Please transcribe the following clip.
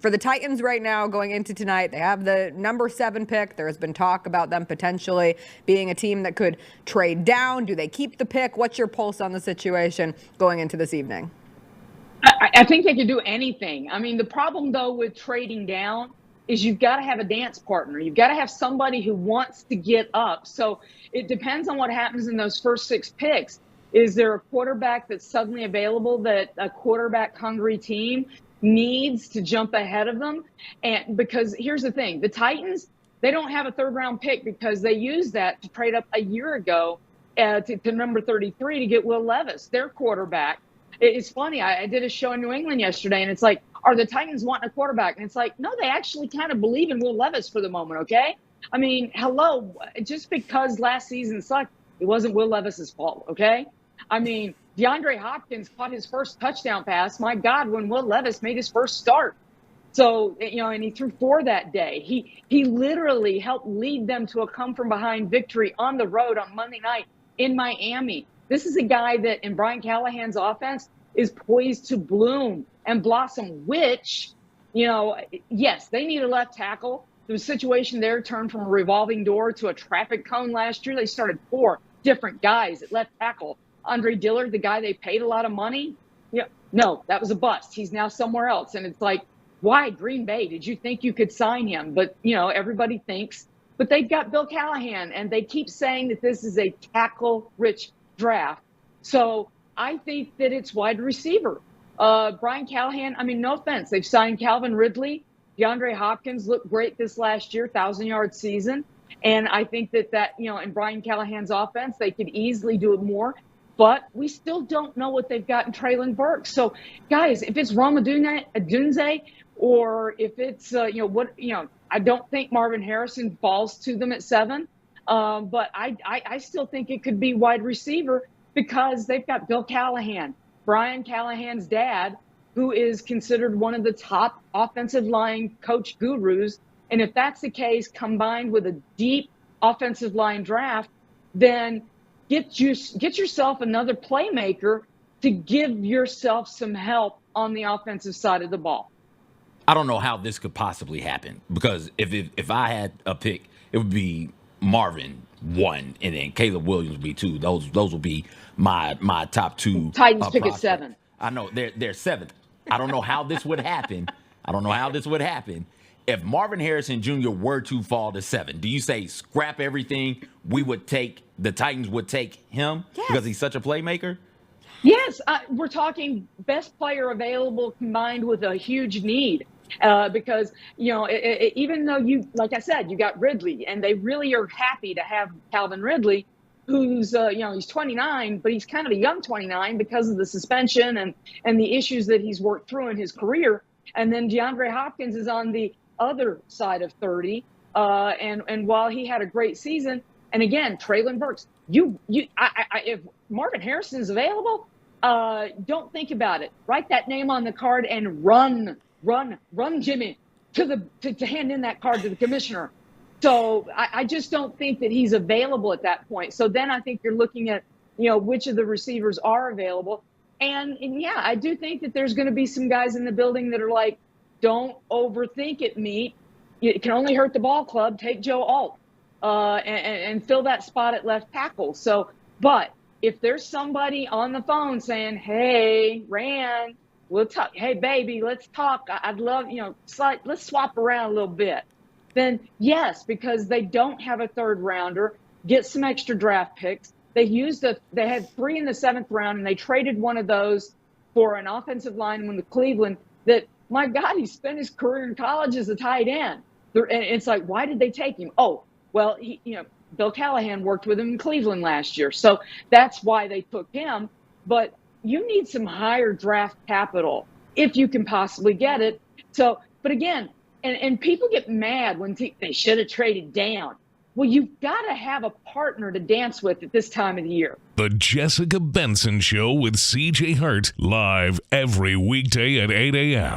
For the Titans right now going into tonight, they have the number 7 pick. There has been talk about them potentially being a team that could trade down. Do they keep the pick? What's your pulse on the situation going into this evening? I think they could do anything. I mean, the problem, though, with trading down is you've got to have a dance partner. You've got to have somebody who wants to get up. So it depends on what happens in those first 6 picks. Is there a quarterback that's suddenly available that a quarterback-hungry team needs to jump ahead of them? And because here's the thing, the Titans, they don't have a 3rd-round pick because they used that to trade up a year ago to number 33 to get Will Levis, their quarterback. It's funny. I did a show in New England yesterday, and it's like, are the Titans wanting a quarterback? And it's like, no, they actually kind of believe in Will Levis for the moment, okay? I mean, hello, just because last season sucked, it wasn't Will Levis's fault, okay? I mean, DeAndre Hopkins caught his first touchdown pass, my God, when Will Levis made his first start. So, and he threw 4 that day. He literally helped lead them to a come-from-behind victory on the road on Monday night in Miami. This is a guy that in Brian Callahan's offense is poised to bloom and blossom, which, yes, they need a left tackle. The situation there turned from a revolving door to a traffic cone last year. They started 4 different guys at left tackle. Andre Dillard, the guy they paid a lot of money, no, that was a bust. He's now somewhere else. And it's like, why Green Bay? Did you think you could sign him? But, everybody thinks. But they've got Bill Callahan, and they keep saying that this is a tackle-rich draft. So I think that it's wide receiver. Brian Callahan, I mean, no offense. They've signed Calvin Ridley. DeAndre Hopkins looked great this last year, 1,000-yard season. And I think that, in Brian Callahan's offense, they could easily do it more. But we still don't know what they've got in Treylon Burks. So, guys, if it's Rome Odunze, or if it's, I don't think Marvin Harrison falls to them at 7. But I still think it could be wide receiver because they've got Bill Callahan, Brian Callahan's dad, who is considered one of the top offensive line coach gurus. And if that's the case, combined with a deep offensive line draft, then get yourself another playmaker to give yourself some help on the offensive side of the ball. I don't know how this could possibly happen because if I had a pick, it would be Marvin 1 and then Caleb Williams would be 2. Those will be my top 2. Titans pick at 7. I know they're 7th. I don't know how this would happen. If Marvin Harrison Jr. were to fall to 7, do you say scrap everything? The Titans would take him because he's such a playmaker? Yes, we're talking best player available combined with a huge need. Because, even though like I said, you got Ridley, and they really are happy to have Calvin Ridley, who's, he's 29, but he's kind of a young 29 because of the suspension and the issues that he's worked through in his career. And then DeAndre Hopkins is on the other side of 30. And while he had a great season, and again, Treylon Burks, if Marvin Harrison is available, don't think about it. Write that name on the card and run, Jimmy, to hand in that card to the commissioner. So I just don't think that he's available at that point. So then I think you're looking at, which of the receivers are available. And yeah, I do think that there's going to be some guys in the building that are like, don't overthink it, Meat. It can only hurt the ball club. Take Joe Alt and fill that spot at left tackle. So, but if there's somebody on the phone saying, hey, Rand, we'll talk. Hey, baby, let's talk. I'd love, let's swap around a little bit. Then yes, because they don't have a 3rd rounder, get some extra draft picks. They had 3 in the 7th round, and they traded one of those for an offensive lineman with Cleveland that, my God, he spent his career in college as a tight end. And it's like, why did they take him? Oh, well, Bill Callahan worked with him in Cleveland last year. So that's why they took him. But you need some higher draft capital if you can possibly get it. So, but again, and people get mad when they should have traded down. Well, you've got to have a partner to dance with at this time of the year. The Jessica Benson Show with CJ Hart, live every weekday at 8 a.m.